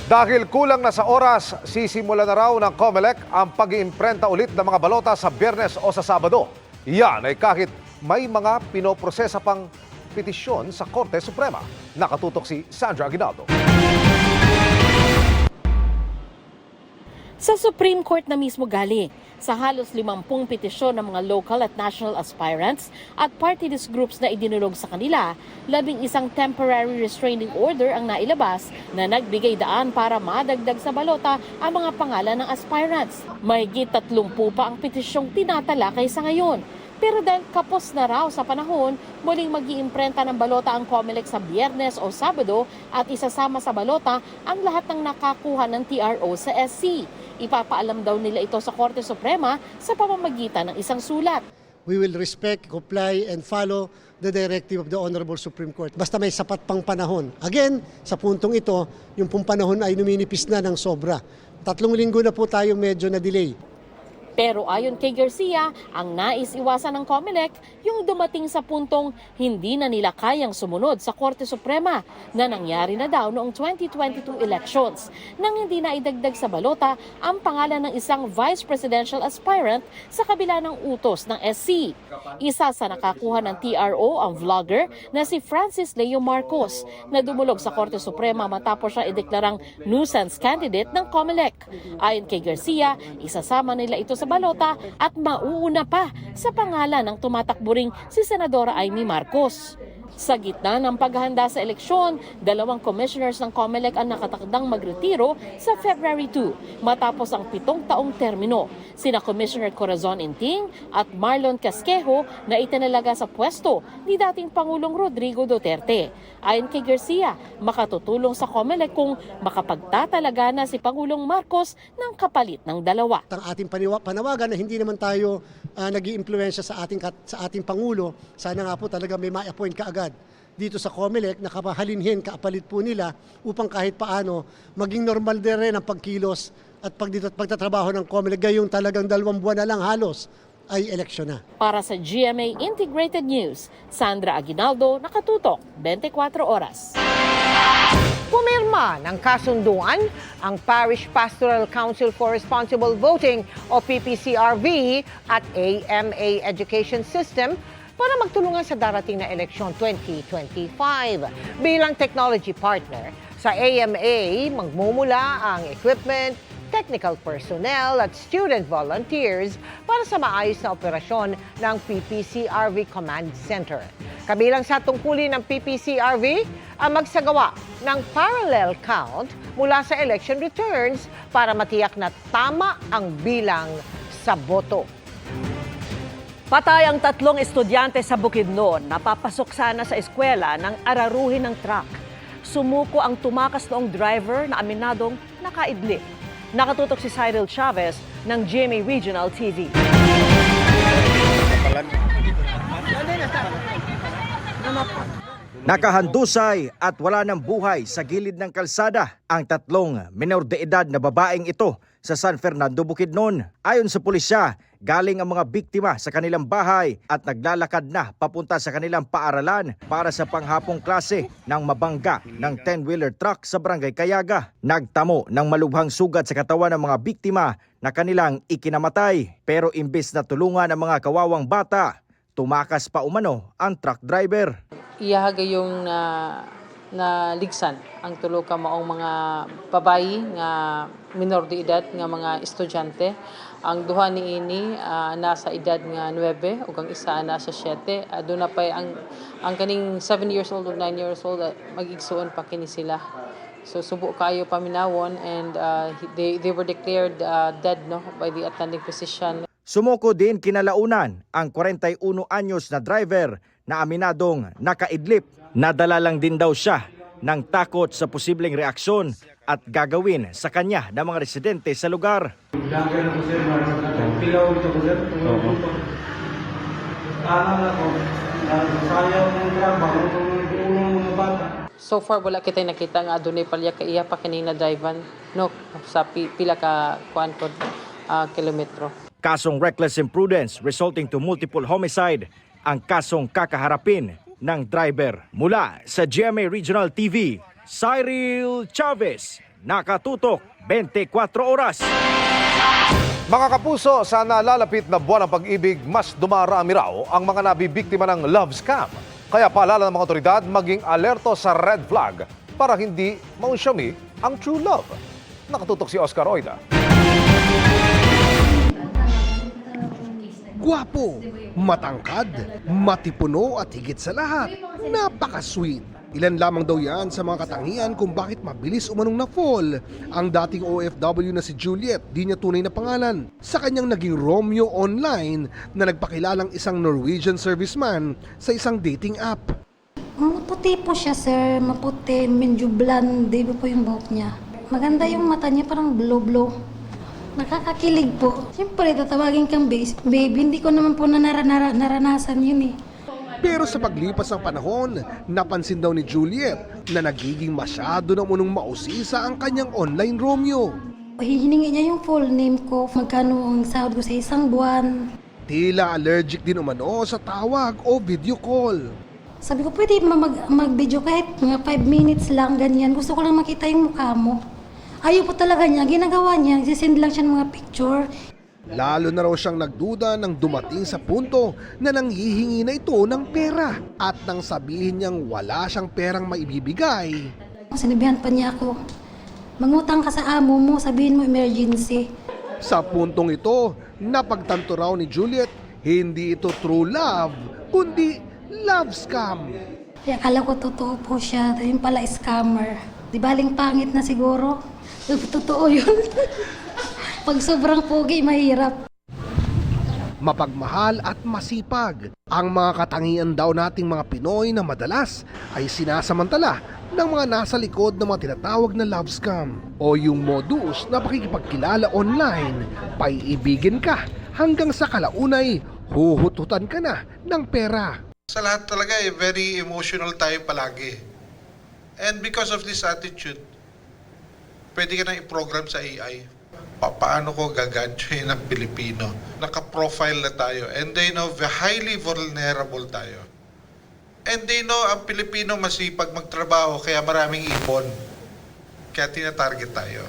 Dahil kulang na sa oras, sisimula na raw ng COMELEC ang pag-iimprenta ulit ng mga balota sa Biyernes o sa Sabado. Yan ay kahit may mga pinoprosesa pang petisyon sa Korte Suprema. Nakatutok si Sandra Aguinaldo. Sa Supreme Court na mismo galing, sa halos 50 petisyon ng mga local at national aspirants at party list groups na idinulog sa kanila, 11 temporary restraining order ang nailabas na nagbigay daan para madagdag sa balota ang mga pangalan ng aspirants. Mahigit 30 pa ang petisyong tinatalakay sa ngayon. Pero dahil kapos na raw sa panahon, muling mag-iimprenta ng balota ang COMELEC sa Biyernes o Sabado at isasama sa balota ang lahat ng nakakuha ng TRO sa SC. Ipapaalam daw nila ito sa Korte Suprema sa pamamagitan ng isang sulat. We will respect, comply, and follow the directive of the Honorable Supreme Court. Basta may sapat pang panahon. Again, sa puntong ito, yung pong panahon ay numinipis na ng sobra. 3 linggo na po tayo medyo na delay. Pero ayon kay Garcia, ang nais iwasan ng COMELEC yung dumating sa puntong hindi na nila kayang sumunod sa Korte Suprema na nangyari na daw noong 2022 elections nang hindi na idagdag sa balota ang pangalan ng isang vice presidential aspirant sa kabila ng utos ng SC. Isa sa nakakuha ng TRO ang vlogger na si Francis Leo Marcos na dumulog sa Korte Suprema matapos siya ideklarang nuisance candidate ng COMELEC. Ayon kay Garcia, isasama nila ito sa balota at mauuna pa sa pangalan ng tumatakbo ring si Senadora Amy Marcos. Sa gitna ng paghahanda sa eleksyon, 2 commissioners ng COMELEC ang nakatakdang magretiro sa February 2 matapos ang 7 taong termino. Sina Commissioner Corazon Inting at Marlon Casquejo na itinalaga sa pwesto ni dating Pangulong Rodrigo Duterte. Ayon kay Garcia, makatutulong sa COMELEC kung makapagtatalaga na si Pangulong Marcos ng kapalit ng dalawa. Ang ating panawagan na hindi naman tayo nag-iimpluwensya sa ating Pangulo, sana nga po talaga may ma-appoint kaagad dito sa COMELEC na kapahalinhin, kaapalit po nila upang kahit paano maging normal din rin ang pagkilos at pagtatrabaho ng COMELEC. Gayong talagang 2 buwan na lang halos ay eleksyon na. Para sa GMA Integrated News, Sandra Aguinaldo, nakatutok 24 oras. Pumirma ng kasunduan ang Parish Pastoral Council for Responsible Voting o PPCRV at AMA Education System para magtulungan sa darating na eleksyon 2025. Bilang technology partner, sa AMA magmumula ang equipment, technical personnel at student volunteers para sa maayos na operasyon ng PPCRV Command Center. Kabilang sa tungkulin ng PPCRV ang magsagawa ng parallel count mula sa election returns para matiyak na tama ang bilang sa boto. Patay ang 3 estudyante sa Bukidnon na papasok sana sa eskwela nang araruhin ng truck. Sumuko ang tumakas noong driver na aminadong nakaidlip. Nakatutok si Cyril Chavez ng GMA Regional TV. Nakahandusay at wala ng buhay sa gilid ng kalsada ang 3 menor de edad na babaeng ito sa San Fernando, Bukidnon. Ayon sa pulisya, galing ang mga biktima sa kanilang bahay at naglalakad na papunta sa kanilang paaralan para sa panghapong klase nang mabangga ng 10-wheeler truck sa Barangay Kayaga. Nagtamo ng malubhang sugat sa katawan ng mga biktima na kanilang ikinamatay. Pero imbes na tulungan ang mga kawawang bata, tumakas pa umano ang truck driver. Iyahaga yung na ligsan ang tulo ka maong mga babayi nga minor de edad nga mga estudyante. Ang duha niini nasa edad nga 9 ug ang isa nasa 7. Doon na pa ang kaning 7 years old ug 9 years old magigsuon pa kini sila. So subo kayo paminawon and they were declared dead no by the attending physician. Sumuko din kinalaunan ang 41 anyos na driver na aminadong nakaidlip. Nadala lang din daw siya ng takot sa posibleng reaksyon at gagawin sa kanya ng mga residente sa lugar. So far wala kita nakita nga adunay palya ka iya pa kanina drivan no sa pila ka kuan kilometro. Kasong reckless imprudence resulting to multiple homicide ang kasong kakaharapin ng driver. Mula sa GMA Regional TV, Cyril Chavez nakatutok 24 oras. Mga kapuso, sa nalalapit na buwan ng pag-ibig, mas dumarami raw ang mga nabibiktima ng love scam. Kaya paalala ng mga otoridad maging alerto sa red flag para hindi maunsyami ang true love. Nakatutok si Oscar Oida. Gwapo, matangkad, matipuno at higit sa lahat, napaka-sweet. Ilan lamang daw yan sa mga katangian kung bakit mabilis umanong na-fall ang dating OFW na si Juliet, di niya tunay na pangalan, sa kanyang naging Romeo online na nagpakilalang isang Norwegian serviceman sa isang dating app. Maputi po siya, sir. Maputi, medyo blonde po yung buhok niya. Maganda yung mata niya, parang blue-blue. Nakakakilig po. Siyempre, tatawagin kang baby. Hindi ko naman po naranasan yun eh. Pero sa paglipas ng panahon, napansin daw ni Juliet na nagiging masyado na munong mausisa ang kanyang online Romeo. Hihiningi niya yung full name ko, magkano ang sahod ko sa isang buwan. Tila allergic din umano sa tawag o video call. Sabi ko, pwede mag-video kahit mga 5 minutes lang, ganyan. Gusto ko lang makita yung mukha mo. Ayaw po talaga niya, ginagawa niya, nagsisend lang siya ng mga picture. Lalo na raw siyang nagduda nang dumating sa punto na nanghihingi na ito ng pera at nang sabihin niyang wala siyang perang maibibigay. Sinabihan pa niya ako, mangutang ka sa amo mo, sabihin mo emergency. Sa puntong ito, napagtanto raw ni Juliet, hindi ito true love, kundi love scam. Kaya akala ko totoo po siya, yung pala scammer. Di baling pangit na siguro, totoo yun. Pag sobrang pogi, mahirap. Mapagmahal at masipag, ang mga katangian daw nating mga Pinoy na madalas ay sinasamantala ng mga nasa likod ng mga tinatawag na love scam o yung modus na pakikipagkilala online, paiibigin ka hanggang sa kalaunay, huhututan ka na ng pera. Sa lahat talaga very emotional tayo palagi. And because of this attitude, pwede ka na i-program sa AI. Paano ko gagadyoin ng Pilipino? Naka-profile na tayo. And they know highly vulnerable tayo. And they know ang Pilipino masipag magtrabaho kaya maraming ipon. Kaya tinatarget tayo.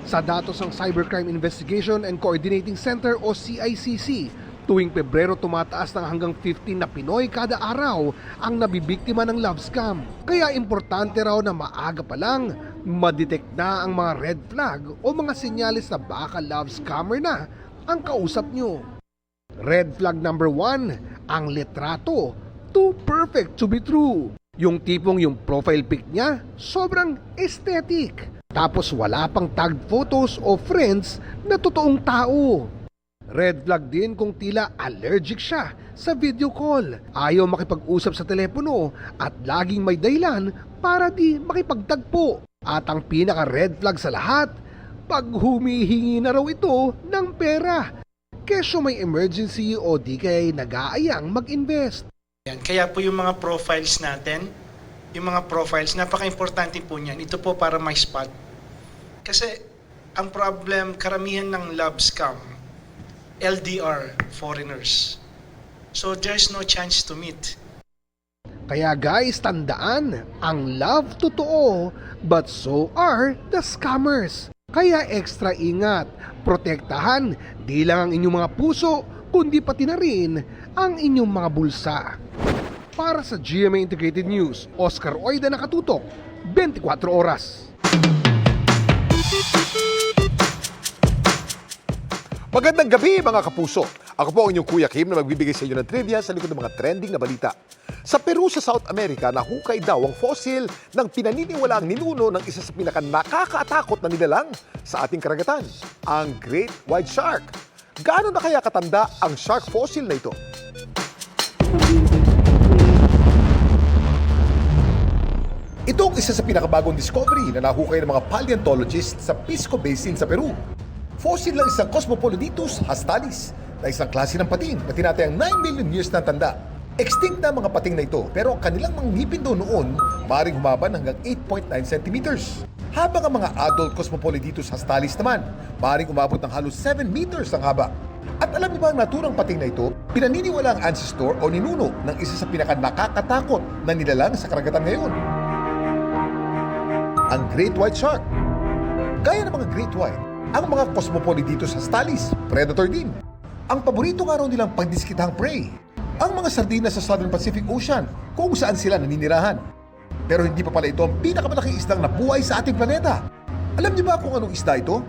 Sa datos ng Cybercrime Investigation and Coordinating Center o CICC, tuwing Pebrero tumataas ng hanggang 15 na Pinoy kada araw ang nabibiktima ng love scam. Kaya importante raw na maaga pa lang madetect na ang mga red flag o mga sinyalis na baka love scammer na ang kausap nyo. Red flag number 1, ang litrato. Too perfect to be true. Yung tipong yung profile pic niya, sobrang aesthetic. Tapos wala pang tagged photos o friends na totoong tao. Red flag din kung tila allergic siya sa video call. Ayaw makipag-usap sa telepono at laging may dahilan para di makipagtagpo. At ang pinaka-red flag sa lahat, pag humihingi na raw ito ng pera. Kesyo may emergency o di kaya nag-aayang mag-invest. Kaya po yung mga profiles natin, yung mga profiles, napaka-importante po niyan. Ito po para may spot. Kasi ang problem, karamihan ng love scam, LDR, foreigners. So there's no chance to meet. Kaya guys, tandaan, ang love totoo, but so are the scammers. Kaya extra ingat, protektahan di lang ang inyong mga puso, kundi pati na rin ang inyong mga bulsa. Para sa GMA Integrated News, Oscar Oida, nakatutok, 24 oras. Magandang gabi mga kapuso. Ako po ang inyong Kuya Kim na magbibigay sa inyo ng trivia sa likod ng mga trending na balita. Sa Peru sa South America, nahukay daw ang fossil ng pinaniniwalaang ninuno ng isa sa pinaka-nakakatakot na nilalang sa ating karagatan, ang Great White Shark. Gaano na kaya katanda ang shark fossil na ito? Ito ang isa sa pinakabagong discovery na nahukay ng mga paleontologists sa Pisco Basin sa Peru. Fossil ng isang Cosmopolydictus hastalis na isang klase ng pating na tinatayang 9 million years na tanda. Extinct na mga pating na ito pero ang kanilang mga ngipin daw noon maaaring humaban hanggang 8.9 centimeters. Habang ang mga adult Cosmopolydictus hastalis naman maaaring umabot ng halos 7 meters ang haba. At alam niyo ba ang naturang pating na ito? Pinaniniwala ang ancestor o ninuno ng isa sa pinaka-nakakatakot na nilalang sa karagatan ngayon, ang Great White Shark. Gaya ng mga great white, ang mga cosmopolite dito sa Stalis, predator din. Ang paborito nga raw nilang pagdiskitahang prey, ang mga sardinas sa Southern Pacific Ocean kung saan sila naninirahan. Pero hindi pa pala ito ang pinakamalaking isdang nabuhay sa ating planeta. Alam niyo ba kung anong isda ito?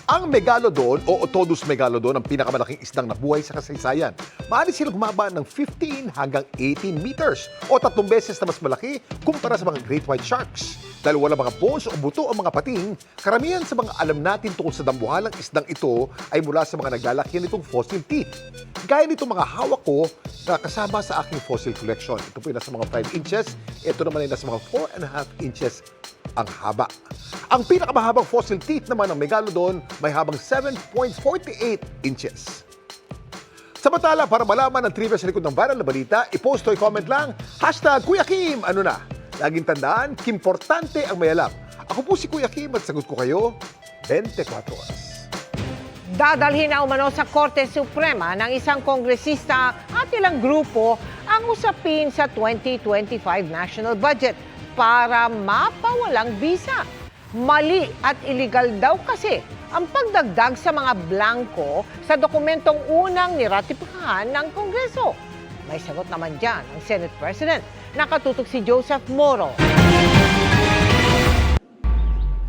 Ang megalodon o Otodus megalodon ang pinakamalaking isdang nabuhay sa kasaysayan. Maaari silang humaba ng 15 hanggang 18 meters o 3 beses na mas malaki kumpara sa mga great white sharks. Dahil wala mga bones o buto o mga pating, karamihan sa mga alam natin tungkol sa dambuhalang isdang ito ay mula sa mga naglalakyan nitong fossil teeth. Gaya nitong mga hawak ko na kasama sa aking fossil collection. Ito po ay nasa mga 5 inches, ito naman ay nasa mga 4.5 inches ang haba. Ang pinakamahabang fossil teeth naman ng megalodon may habang 7.48 inches. Samantala, para malaman ang trivia sa likod ng viral na balita, i-post o i-comment lang, #Kuya Kim, ano na? Laging tandaan, kimportante ang may alam. Ako po si Kuya Kim at sagot ko kayo, 24 oras. Dadalhin na umano sa Korte Suprema ng isang kongresista at ilang grupo ang usapin sa 2025 national budget para mapawalang bisa. Mali at iligal daw kasi ang pagdagdag sa mga blanco sa dokumentong unang niratipikahan ng Kongreso. May sagot naman dyan ang Senate President. Nakatutok si Joseph Moro.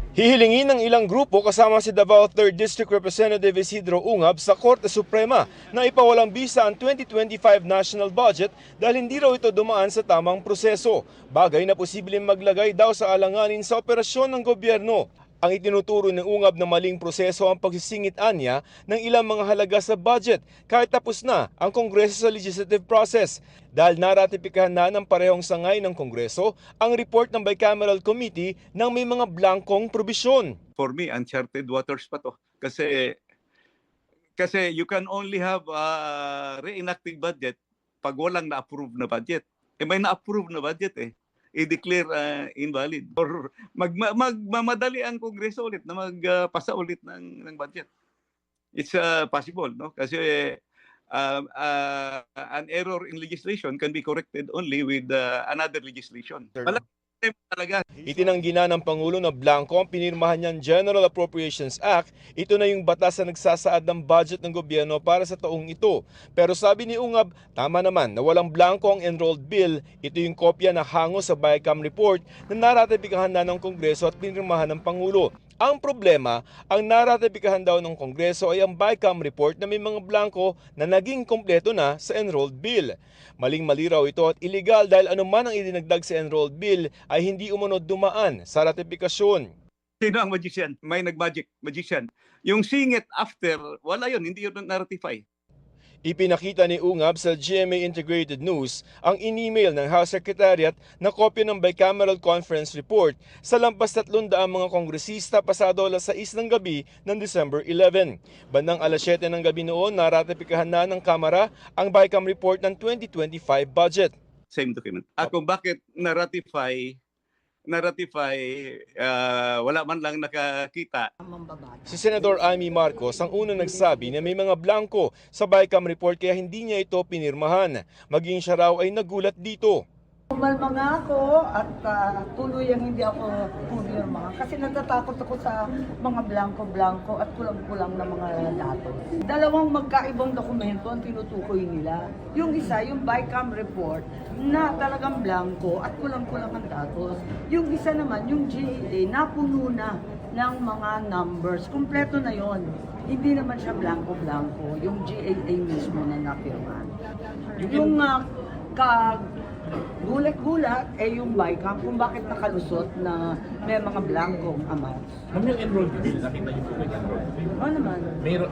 Hihilingin ng ilang grupo kasama si Davao 3rd District Representative Isidro Ungab sa Korte Suprema na ipawalang bisa ang 2025 national budget dahil hindi raw ito dumaan sa tamang proseso. Bagay na posibleng maglagay daw sa alanganin sa operasyon ng gobyerno. Ang itinuturo ng Ungab na maling proseso ang pagsisingit-anya ng ilang mga halaga sa budget kahit tapos na ang Kongreso sa legislative process. Dahil naratipikahan na ng parehong sangay ng Kongreso ang report ng Bicameral Committee ng may mga blankong probisyon. For me, uncharted waters pa to. Kasi you can only have a reenacting budget pag walang na-approve na budget. May na-approve na budget i-declare invalid or magmamadali ang Kongreso ulit na magpasa ulit ng budget. It's possible, no? Kasi an error in legislation can be corrected only with another legislation. Talaga. Itinanggi na ng Pangulo na blanco ang pinirmahan niyang General Appropriations Act. Ito na yung batas na nagsasaad ng budget ng gobyerno para sa taong ito. Pero sabi ni Ungab, tama naman na walang blanco ang enrolled bill. Ito yung kopya na hango sa BICAM report na naratipikahan na ng Kongreso at pinirmahan ng Pangulo. Ang problema, ang naratipikahan daw ng Kongreso ay ang BICAM report na may mga blanco na naging kompleto na sa enrolled bill. Maling-mali raw ito at illegal dahil anuman ang idinagdag sa enrolled bill ay hindi umunod dumaan sa ratifikasyon. Sino ang magician? May magician. Yung singit after, wala yun, hindi yun na-ratify. Ipinakita ni Ungab sa GMA Integrated News ang in-email ng House Secretariat na kopya ng Bicameral Conference Report sa lampas 300 mga kongresista pasado alas 6 ng gabi ng December 11. Bandang alas 7 ng gabi noon, naratipikahan na ng Kamara ang BICAM report ng 2025 budget. Same document. Kung bakit na-ratify, wala man lang nakakita. Si Senador Amy Marcos ang unang nagsabi na may mga blanco sa BICAM report kaya hindi niya ito pinirmahan. Maging siya raw ay nagulat dito. Umalma nga ako at tuluyang hindi ako pumirma kasi natatakot ako sa mga blanco-blanco at kulang-kulang na mga datos. Dalawang magkaibang dokumento ang tinutukoy nila. Yung isa, yung BICAM report na talagang blanco at kulang-kulang ang datos. Yung isa naman, yung GAA, napuno na ng mga numbers. Kumpleto na yon. Hindi naman siya blanco-blanco. Yung GAA mismo na napirmahan. Yung gulat-gulat yung BICAM kung bakit nakalusot na may mga blankong amounts. Yung enrolled bill, nakita niyo po may enrolled bill? Oo naman.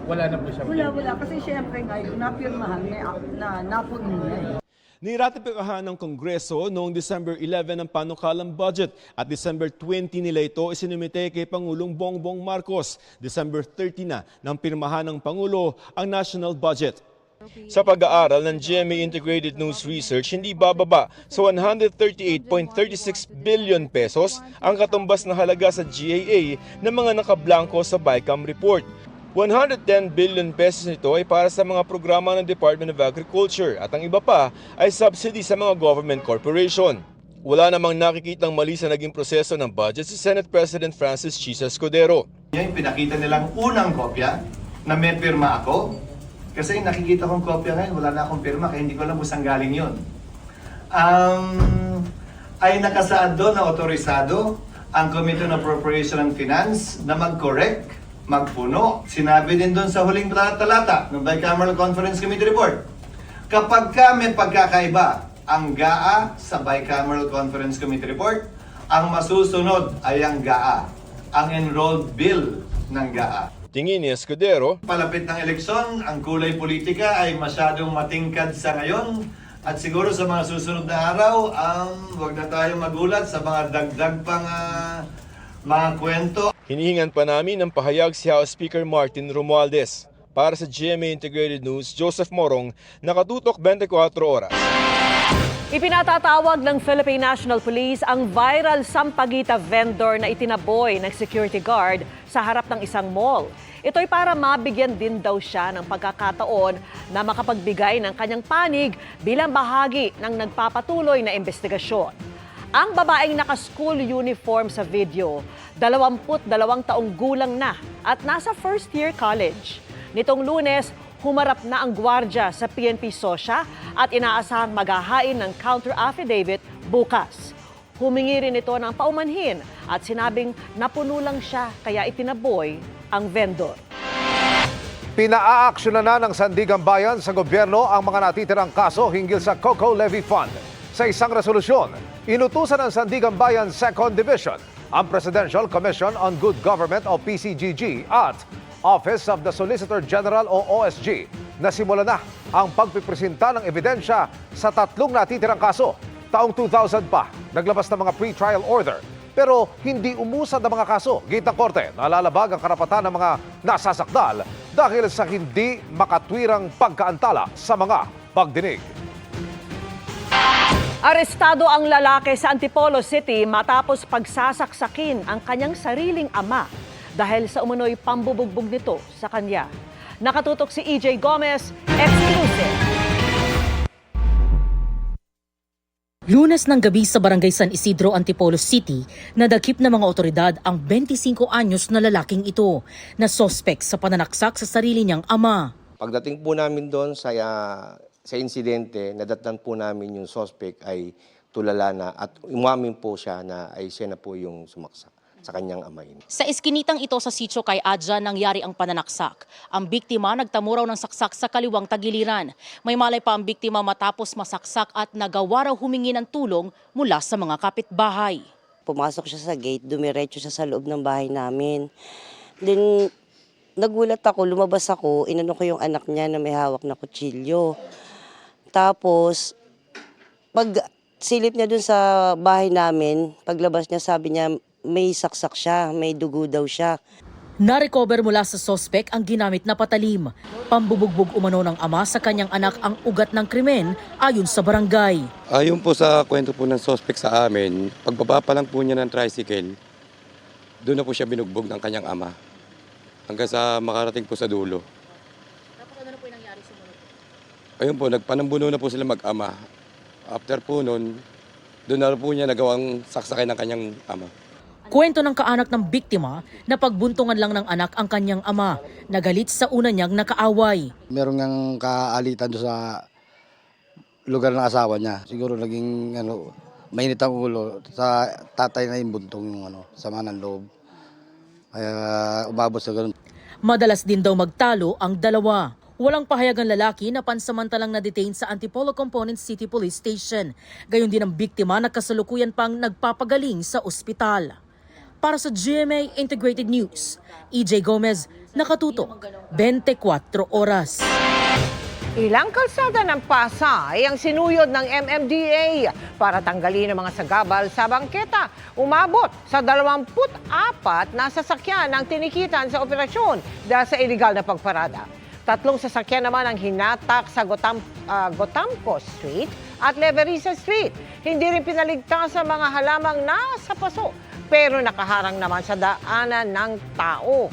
Wala na po siya. Wala. Kasi syempre nga, yung napirmahan na napuno na Niratipikahan ng Kongreso noong December 11 ang panukalang budget at December 20 nila ito isinumite kay Pangulong Bongbong Marcos. December 30 na nang pirmahan ng Pangulo ang national budget. Sa pag-aaral ng GMA Integrated News Research, hindi bababa sa 138.36 billion pesos ang katumbas na halaga sa GAA ng mga nakablanko sa BICAM report. 110 billion pesos nito ay para sa mga programa ng Department of Agriculture at ang iba pa ay subsidy sa mga government corporation. Wala namang nakikitang mali sa naging proseso ng budget si Senate President Francis Chisa Escudero. Yung pinakita nilang unang kopya na may pirma ako. Kasi nakikita kong kopya ngayon, wala na akong pirma kaya hindi ko alam kung saan galing yun. Ay nakasaad doon na otorisado ang Committee on Appropriation and Finance na mag-correct, magpuno. Sinabi din doon sa huling talata ng Bicameral Conference Committee Report, kapag may pagkakaiba ang GAA sa Bicameral Conference Committee Report, ang masusunod ay ang GAA, ang enrolled bill ng GAA. Tingin ni Escudero, palapit ng eleksyon, ang kulay politika ay masyadong matingkad sa ngayon at siguro sa mga susunod na araw, huwag na tayo magulat sa mga dagdag pang mga kwento. hinihingan pa namin ng pahayag si House Speaker Martin Romualdez. Para sa GMA Integrated News, Joseph Morong, nakatutok 24 oras. Ipinatatawag ng Philippine National Police ang viral sampagita vendor na itinaboy ng security guard sa harap ng isang mall. Ito'y para mabigyan din daw siya ng pagkakataon na makapagbigay ng kanyang panig bilang bahagi ng nagpapatuloy na investigasyon. Ang babaeng naka-school uniform sa video, 22 taong gulang na at nasa first year college. Nitong Lunes, humarap na ang gwardya sa PNP Sosya at inaasahang maghahain ng counter affidavit bukas. Humingi rin ito ng paumanhin at sinabing napuno lang siya kaya itinaboy ang vendor. Pina-aaksyonan na ng Sandigan Bayan sa gobyerno ang mga natitirang kaso hinggil sa Coco Levy Fund. Sa isang resolusyon, inutusan ng Sandigan Bayan 2nd Division ang Presidential Commission on Good Government o PCGG at Office of the Solicitor General o OSG na simula na ang pagpipresenta ng ebidensya sa 3 natitirang kaso. Taong 2000 pa, naglabas ng mga pre-trial order pero hindi umusad ang mga kaso. Gitang korte, nalalabag ang karapatan ng mga nasasakdal dahil sa hindi makatwirang pagkaantala sa mga pagdinig. Arestado ang lalaki sa Antipolo City matapos pagsasaksakin ang kanyang sariling ama dahil sa umano'y pambubugbog nito sa kanya. Nakatutok si EJ Gomez, exclusive. Lunes ng gabi sa Barangay San Isidro, Antipolo City, nadakip ng mga otoridad ang 25 anyos na lalaking ito na sospek sa pananaksak sa sarili niyang ama. Pagdating po namin doon sa insidente, nadatnan po namin yung sospek ay tulala na at umamin po siya na ay siya na po yung sumaksak sa kanyang amay. Sa iskinitang ito sa sitio kay Adja nangyari ang pananaksak. Ang biktima nagtamo raw ng saksak sa kaliwang tagiliran. May malay pa ang biktima matapos masaksak at nagawa raw humingi ng tulong mula sa mga kapitbahay. Pumasok siya sa gate, dumiretso siya sa loob ng bahay namin. Then nagulat ako, lumabas ako, inano ko yung anak niya na may hawak na kutsilyo. Tapos pag silip niya dun sa bahay namin, paglabas niya sabi niya may saksak siya, may dugo daw siya. Narecover mula sa sospek ang ginamit na patalim. Pambubugbog umano ng ama sa kanyang anak ang ugat ng krimen ayon sa barangay. Ayon po sa kwento po ng sospek sa amin, pagbaba pa lang po niya ng tricycle, doon na po siya binugbog ng kanyang ama. Hanggang sa makarating po sa dulo. Tapos ano na po yung nangyari sumunod? Ayun po, nagpanambuno na po sila mag-ama. After po noon, doon na po niya nagawang saksakay ng kanyang ama. Kwento ng kaanak ng biktima na pagbuntungan lang ng anak ang kanyang ama, nagalit sa una niyang nakaaway. Meron ngang kaalitan doon sa lugar ng asawa niya. Siguro naging mainit ang ulo sa tatay na yung buntong yung sama ng loob. Kaya umabot sa ganun. Madalas din daw magtalo ang dalawa. Walang pahayag ang lalaki na pansamantalang na-detain sa Antipolo Component City Police Station. Gayon din ang biktima na kasalukuyan pang nagpapagaling sa ospital. Para sa GMA Integrated News, EJ Gomez, nakatutok 24 oras. Ilang kalsada ng Pasay ang sinuyod ng MMDA para tanggalin ang mga sagabal sa bangketa. Umabot sa 24 na sasakyan ang tinikitan sa operasyon dahil sa iligal na pagparada. 3 sasakyan naman ang hinatak sa Gotampo Street at Leverisa Street. Hindi rin pinaligtas sa mga halamang nasa paso, pero nakaharang naman sa daanan ng tao.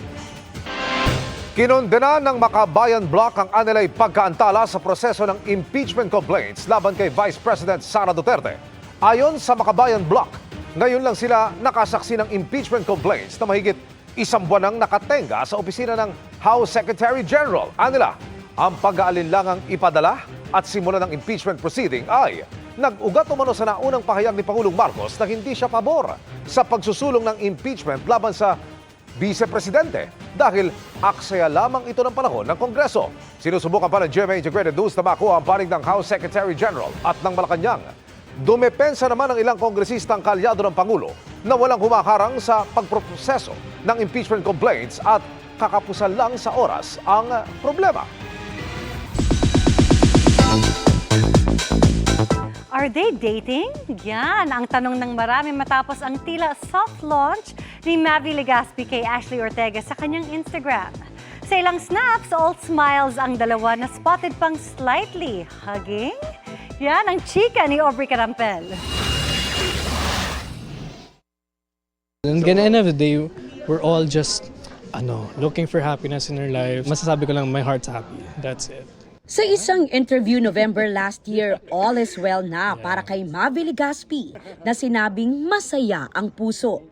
Kinondena ng Makabayan Bloc ang anilay pagkaantala sa proseso ng impeachment complaints laban kay Vice President Sara Duterte. Ayon sa Makabayan Bloc, ngayon lang sila nakasaksi ng impeachment complaints na mahigit isang buwan nang nakatenga sa opisina ng House Secretary General. Anila, ang pag-aalinlangang ipadala at simula ng impeachment proceeding ay nag-ugat umano sa naunang pahayag ni Pangulong Marcos na hindi siya pabor sa pagsusulong ng impeachment laban sa Vice Presidente dahil aksaya lamang ito ng panahon ng Kongreso. Sinusubukan pa ng GMA Integrated News na makuha ang panig ng House Secretary General at ng Malacanang. Dumepensa naman ng ilang kongresistang kalyado ng Pangulo na walang humaharang sa pagproseso ng impeachment complaints at kakapusan lang sa oras ang problema. Are they dating? Yan ang tanong ng marami matapos ang tila soft launch ni Mavi Legaspi kay Ashley Ortega sa kanyang Instagram. Sa ilang snaps, all smiles ang dalawa na spotted pang slightly hugging. Yan ang chika ni Aubrey Carampel. And at the end of the day, we're all just looking for happiness in our lives. Masasabi ko lang, my heart's happy. That's it. Sa isang interview November last year, all is well na para kay Mavi Legaspi na sinabing masaya ang puso.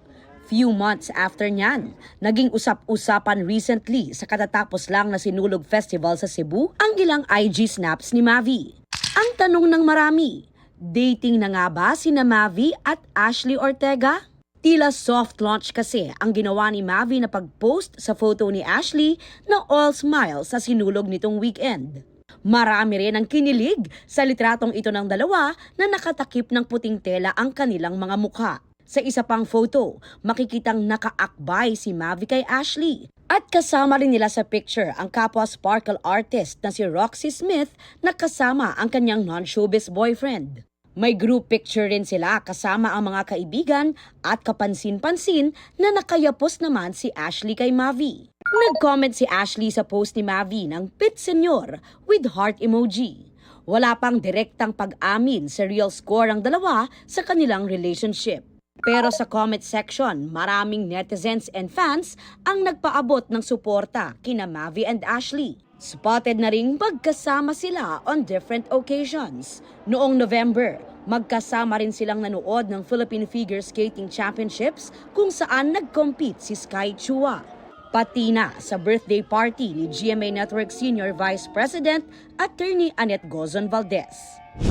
Few months after niyan, naging usap-usapan recently sa katatapos lang na Sinulog Festival sa Cebu ang ilang IG snaps ni Mavi. Ang tanong ng marami, dating na nga ba sina Mavi at Ashley Ortega? Tila soft launch kasi ang ginawa ni Mavi na pag-post sa photo ni Ashley na all smiles sa sinulog nitong weekend. Marami rin ang kinilig sa litratong ito ng dalawa na nakatakip ng puting tela ang kanilang mga mukha. Sa isa pang photo, makikitang nakaakbay si Mavi kay Ashley. At kasama rin nila sa picture ang kapwa sparkle artist na si Roxy Smith na kasama ang kanyang non-showbiz boyfriend. May group picture rin sila kasama ang mga kaibigan at kapansin-pansin na nakayapos naman si Ashley kay Mavi. Nag-comment si Ashley sa post ni Mavi ng Pit Senyor with heart emoji. Wala pang direktang pag-amin sa real score ang dalawa sa kanilang relationship. Pero sa comment section, maraming netizens and fans ang nagpaabot ng suporta kina Mavi and Ashley. Spotted na ring magkasama sila on different occasions. Noong November, magkasama rin silang nanood ng Philippine Figure Skating Championships kung saan nag-compete si Sky Chua. Pati na sa birthday party ni GMA Network Senior Vice President Attorney Annette Gozon Valdez.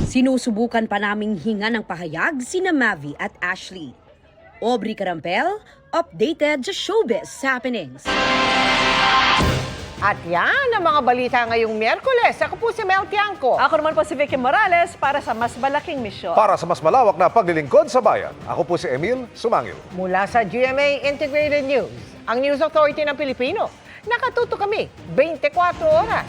Sinusubukan pa naming hinga ng pahayag sina Mavi at Ashley. Aubrey Carampel, updated sa showbiz happenings. At yan ang mga balita ngayong Miyerkules. Ako po si Mel Tiangco. Ako naman po si Vicky Morales para sa mas malaking misyon. Para sa mas malawak na paglilingkod sa bayan, ako po si Emil Sumangil. Mula sa GMA Integrated News, ang News Authority ng Pilipino. Nakatuto kami 24 oras.